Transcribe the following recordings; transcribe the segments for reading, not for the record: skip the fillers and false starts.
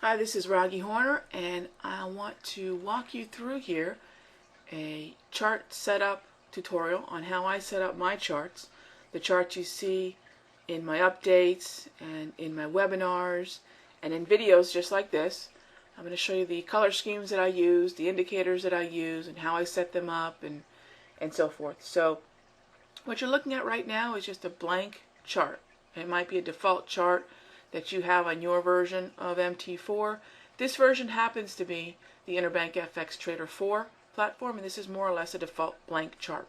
Hi, this is Raggy Horner, and I want to walk you through here a chart setup tutorial on how I set up my charts. The charts you see in my updates and in my webinars and in videos just like this. I'm going to show you the color schemes that I use, the indicators that I use, and how I set them up and so forth. So what you're looking at right now is just a blank chart. It might be a default chart that you have on your version of MT4. This version happens to be the Interbank FX Trader 4 platform, and this is more or less a default blank chart.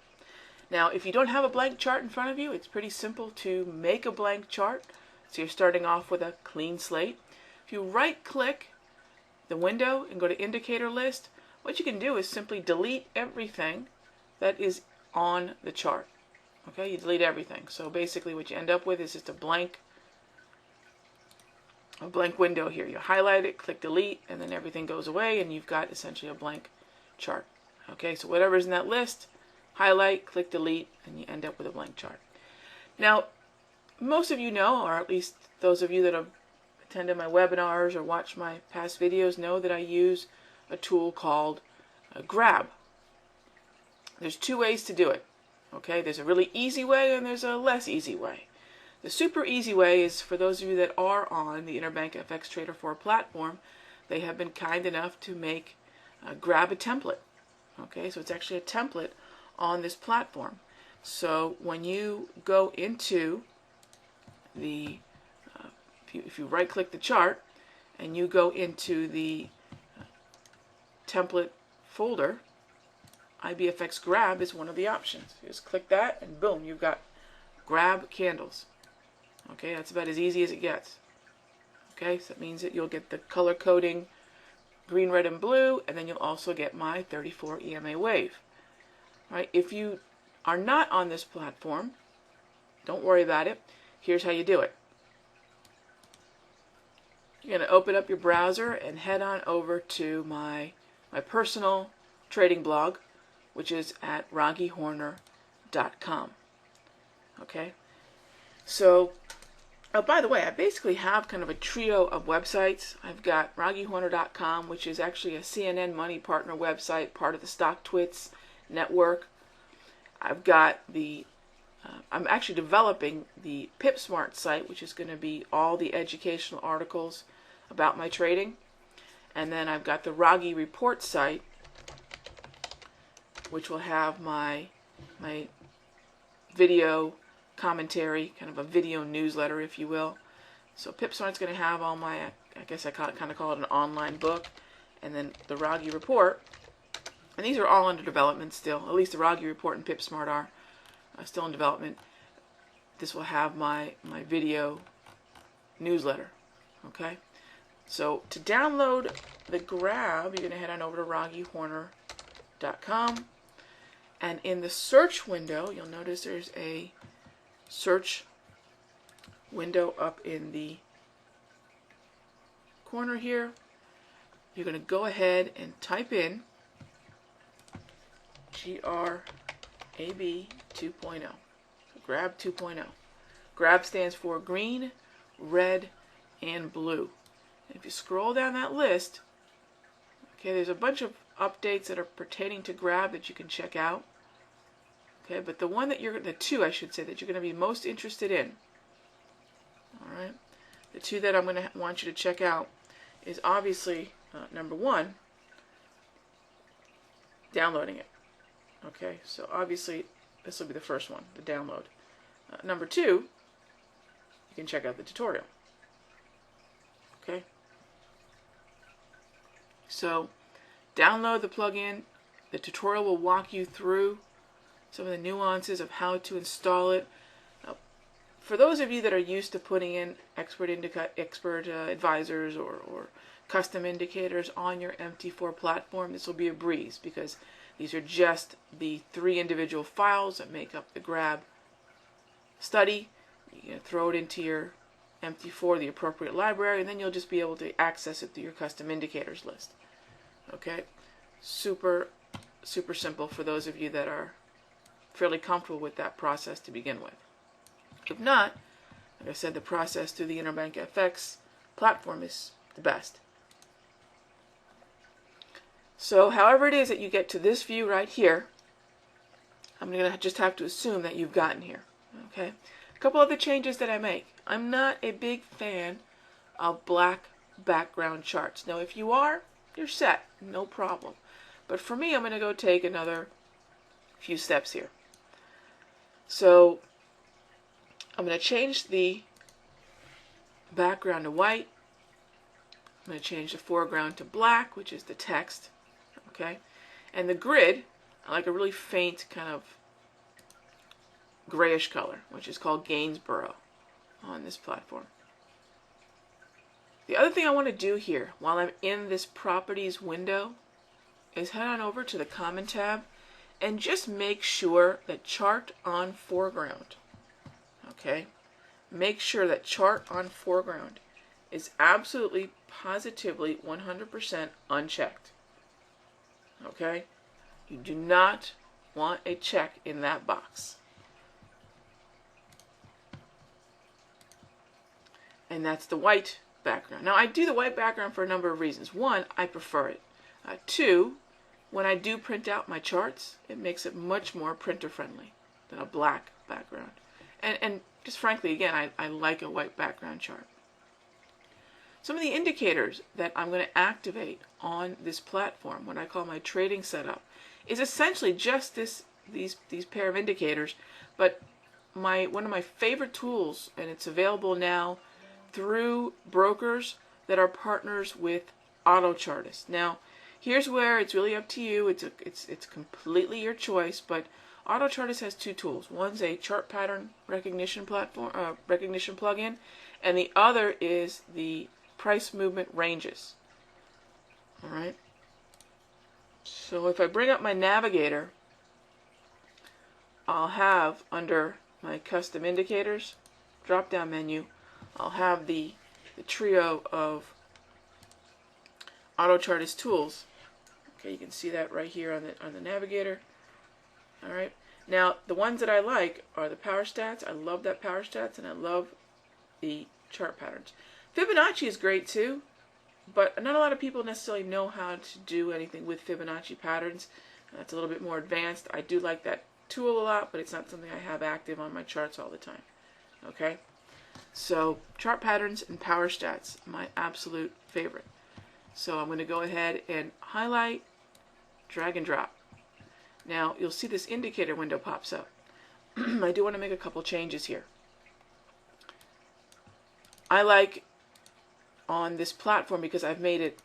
Now, if you don't have a blank chart in front of you, it's pretty simple to make a blank chart. So you're starting off with a clean slate. If you right-click the window and go to Indicator List, what you can do is simply delete everything that is on the chart. Okay, you delete everything. So basically what you end up with is just a blank window here. You highlight it, click delete, and then everything goes away and you've got essentially a blank chart. Okay, so whatever's in that list, highlight, click delete, and you end up with a blank chart. Now, most of you know, or at least those of you that have attended my webinars or watched my past videos know that I use a tool called Grab. There's two ways to do it. Okay, there's a really easy way and there's a less easy way. The super easy way is for those of you that are on the Interbank FX Trader 4 platform. They have been kind enough to make Grab a template. Okay, so it's actually a template on this platform. So when you go into the, if you right click the chart and you go into the template folder, IBFX Grab is one of the options. You just click that and boom, you've got Grab candles. Okay, that's about as easy as it gets. Okay, so that means that you'll get the color coding green, red, and blue, and then you'll also get my 34 EMA wave. All right, if you are not on this platform, don't worry about it. Here's how you do it. You're going to open up your browser and head on over to my personal trading blog, which is at raggyhorner.com. Okay, so by the way, I basically have kind of a trio of websites. I've got raggyhorner.com, which is actually a CNN Money Partner website, part of the StockTwits network. I've got the I'm actually developing the PipSmart site, which is going to be all the educational articles about my trading. And then I've got the Raghee Report site, which will have my video commentary, kind of a video newsletter, if you will. So PipSmart's going to have all my, I guess I kind of call it an online book, and then the Raghee Report. And these are all under development still. At least the Raghee Report and PipSmart are still in development. This will have my video newsletter. Okay. So to download the Grab, you're going to head on over to raggyhorner.com, and in the search window, you'll notice there's a search window up in the corner here. You're going to go ahead and type in GRAB 2.0. Grab 2.0. Grab stands for green, red, and blue. And if you scroll down that list, okay, there's a bunch of updates that are pertaining to Grab that you can check out. Okay, but the one that the two, I should say, that you're going to be most interested in, all right, the two that I'm going to want you to check out is obviously, number one, downloading it. Okay, so obviously this will be the first one, the download. Number two, you can check out the tutorial. Okay, so download the plugin. The tutorial will walk you through some of the nuances of how to install it. For those of you that are used to putting in expert advisors or custom indicators on your MT4 platform, this will be a breeze because these are just the 3 individual files that make up the Grab study. You can throw it into your MT4, the appropriate library, and then you'll just be able to access it through your custom indicators list. Okay, super simple for those of you that are fairly comfortable with that process to begin with. If not, like I said, the process through the Interbank FX platform is the best. So however it is that you get to this view right here, I'm going to just have to assume that you've gotten here. Okay. A couple other changes that I make. I'm not a big fan of black background charts. Now if you are, you're set. No problem. But for me, I'm going to go take another few steps here. So I'm going to change the background to white. I'm going to change the foreground to black, which is the text. Okay. And the grid, I like a really faint kind of grayish color, which is called Gainsborough on this platform. The other thing I want to do here while I'm in this properties window is head on over to the Common tab and just make sure that Chart on Foreground, okay, make sure that Chart on Foreground is absolutely, positively, 100% unchecked. Okay? You do not want a check in that box. And that's the white background. Now I do the white background for a number of reasons. One, I prefer it. Two, when I do print out my charts, it makes it much more printer friendly than a black background. And just frankly, again, I like a white background chart. Some of the indicators that I'm going to activate on this platform, what I call my trading setup, is essentially just these pair of indicators, but one of my favorite tools, and it's available now through brokers that are partners with Autochartist. Now, here's where it's really up to you. It's completely your choice, but Autochartist has two tools. One's a chart pattern recognition plugin, and the other is the price movement ranges. All right. So if I bring up my navigator, I'll have under my custom indicators drop-down menu, I'll have the trio of Autochartist tools. Okay, you can see that right here on the navigator. All right. Now the ones that I like are the power stats. I love that power stats, and I love the chart patterns. Fibonacci is great too, but not a lot of people necessarily know how to do anything with Fibonacci patterns. That's a little bit more advanced. I do like that tool a lot, but it's not something I have active on my charts all the time. Okay, so chart patterns and power stats, my absolute favorite. So I'm going to go ahead and highlight, drag and drop. Now you'll see this indicator window pops up. I do want to make a couple changes here. I like on this platform, because I've made it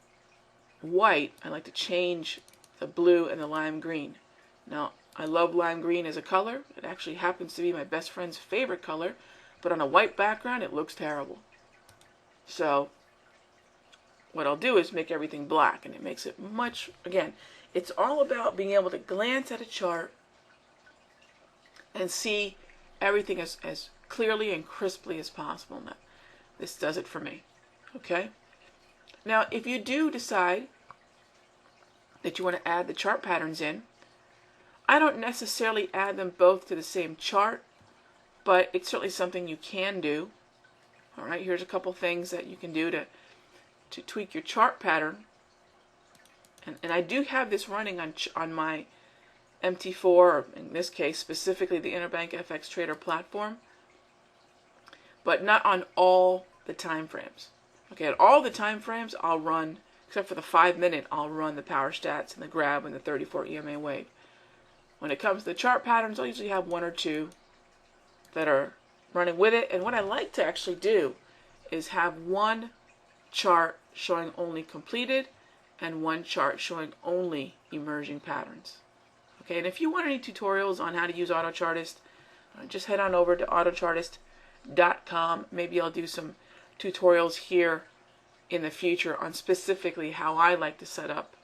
white, I like to change the blue and the lime green. Now I love lime green as a color. It actually happens to be my best friend's favorite color, but on a white background it looks terrible. So what I'll do is make everything black, and it makes it much, again, it's all about being able to glance at a chart and see everything as clearly and crisply as possible. Now, this does it for me. Okay? Now, if you do decide that you want to add the chart patterns in, I don't necessarily add them both to the same chart, but it's certainly something you can do. All right, here's a couple things that you can do to tweak your chart pattern. And I do have this running on my MT4, or in this case specifically the Interbank FX Trader platform, but not on all the time frames. Okay, at all the time frames I'll run, except for the 5-minute, I'll run the power stats and the grab and the 34 EMA wave. When it comes to the chart patterns, I'll usually have one or two that are running with it. And what I like to actually do is have one chart showing only completed and one chart showing only emerging patterns. Okay, and if you want any tutorials on how to use Autochartist, just head on over to autochartist.com. Maybe I'll do some tutorials here in the future on specifically how I like to set up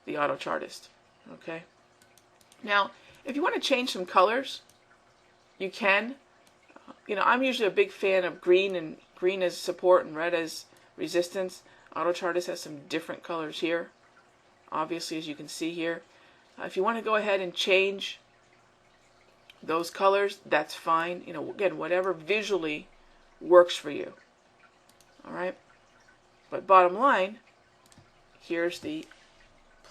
the Autochartist. Okay. Now, if you want to change some colors, you can. You know, I'm usually a big fan of green as support and red as resistance. Autochartist has some different colors here, obviously, as you can see here. If you want to go ahead and change those colors, that's fine. You know, again, whatever visually works for you. All right. But bottom line, here's the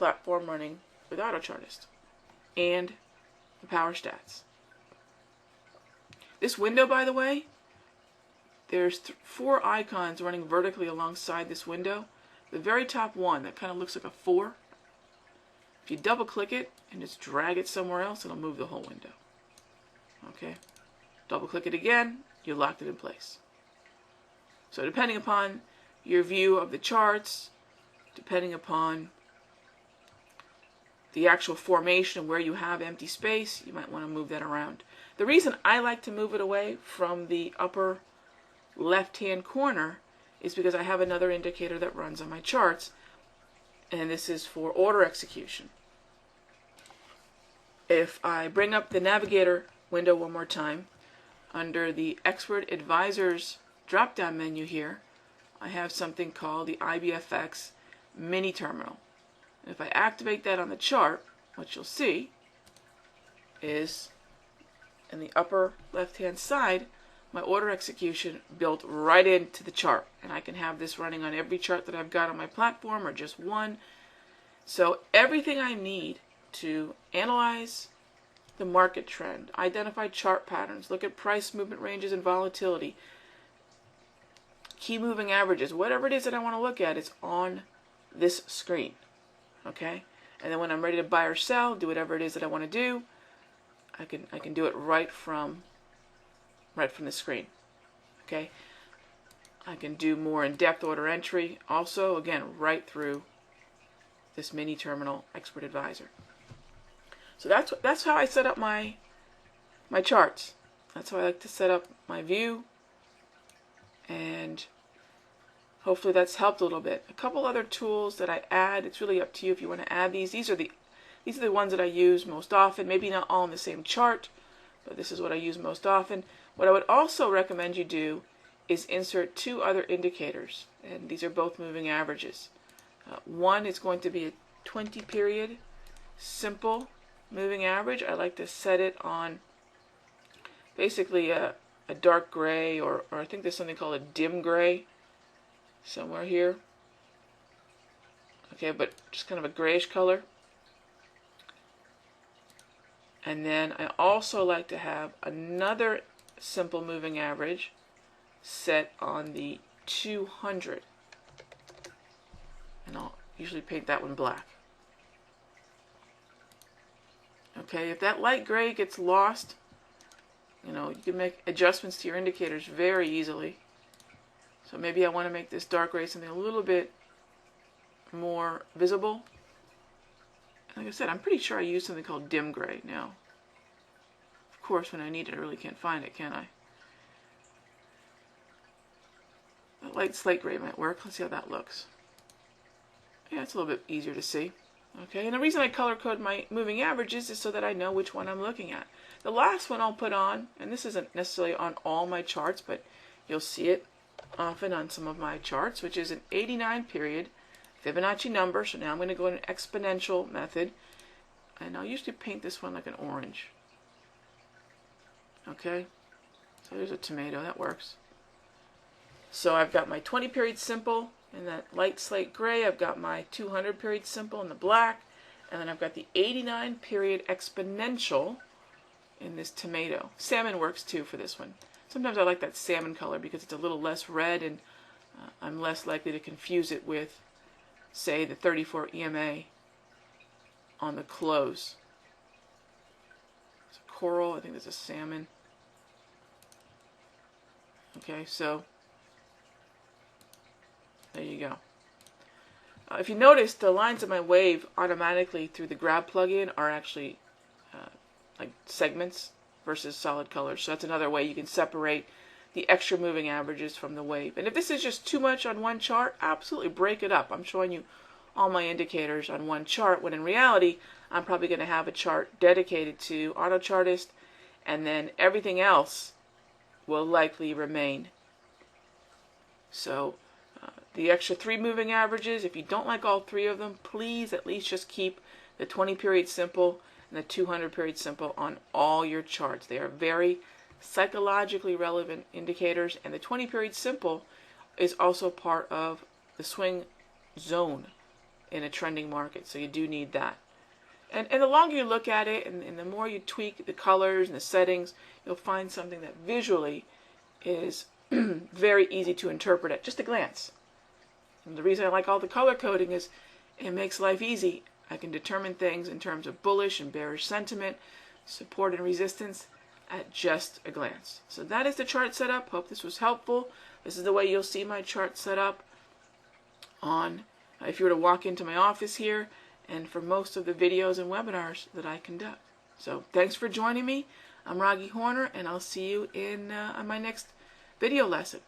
platform running with Autochartist and the power stats. This window, by the way, there's 4 icons running vertically alongside this window. The very top one, that kind of looks like a 4. If you double click it and just drag it somewhere else, it'll move the whole window. Okay? Double click it again, you locked it in place. So depending upon your view of the charts, depending upon the actual formation of where you have empty space, you might want to move that around. The reason I like to move it away from the upper left-hand corner is because I have another indicator that runs on my charts, and this is for order execution. If I bring up the navigator window one more time, under the Expert Advisors drop-down menu here, I have something called the IBFX Mini Terminal. And if I activate that on the chart, what you'll see is in the upper left-hand side, my order execution built right into the chart. And I can have this running on every chart that I've got on my platform or just one. So everything I need to analyze the market trend, identify chart patterns, look at price movement ranges and volatility, key moving averages, whatever it is that I want to look at, it's on this screen. Okay? And then when I'm ready to buy or sell, do whatever it is that I want to do, I can do it right from the screen. Okay? I can do more in-depth order entry also, again, right through this mini terminal Expert Advisor. So that's how I set up my charts. That's how I like to set up my view, and hopefully that's helped a little bit. A couple other tools that I add, it's really up to you if you want to add these. These are the ones that I use most often, maybe not all in the same chart, but this is what I use most often. What I would also recommend you do is insert 2 other indicators, and these are both moving averages. One is going to be a 20 period simple moving average. I like to set it on basically a dark gray, or I think there's something called a dim gray somewhere here. Okay, but just kind of a grayish color. And then I also like to have another simple moving average set on the 200. And I'll usually paint that one black. Okay, if that light gray gets lost, you can make adjustments to your indicators very easily. So maybe I want to make this dark gray something a little bit more visible. Like I said, I'm pretty sure I use something called dim gray now. Of course, when I need it, I really can't find it, can I? That light slate gray might work. Let's see how that looks. Yeah, it's a little bit easier to see. Okay, and the reason I color code my moving averages is so that I know which one I'm looking at. The last one I'll put on, and this isn't necessarily on all my charts, but you'll see it often on some of my charts, which is an 89 period Fibonacci number. So now I'm going to go in an exponential method, and I'll usually paint this one like an orange. Okay, so there's a tomato, that works. So I've got my 20 period simple in that light slate gray, I've got my 200 period simple in the black, and then I've got the 89 period exponential in this tomato. Salmon works too for this one. Sometimes I like that salmon color because it's a little less red, and I'm less likely to confuse it with, say, the 34 EMA on the close. It's a coral, I think there's a salmon. Okay, so there you go. If you notice, the lines of my wave automatically through the grab plugin are actually like segments versus solid colors. So that's another way you can separate the extra moving averages from the wave. And if this is just too much on one chart, absolutely break it up. I'm showing you all my indicators on one chart, when in reality, I'm probably going to have a chart dedicated to Autochartist, and then everything else will likely remain. So the extra 3 moving averages, if you don't like all 3 of them, please at least just keep the 20 period simple and the 200 period simple on all your charts. They are very psychologically relevant indicators, and the 20 period simple is also part of the swing zone in a trending market. So you do need that. And the longer you look at it and the more you tweak the colors and the settings, you'll find something that visually is very easy to interpret at just a glance. And the reason I like all the color coding is it makes life easy. I can determine things in terms of bullish and bearish sentiment, support and resistance at just a glance. So that is the chart setup. Hope this was helpful. This is the way you'll see my chart set up on, if you were to walk into my office here, and for most of the videos and webinars that I conduct. So thanks for joining me. I'm Raggy Horner, and I'll see you in on my next video lesson.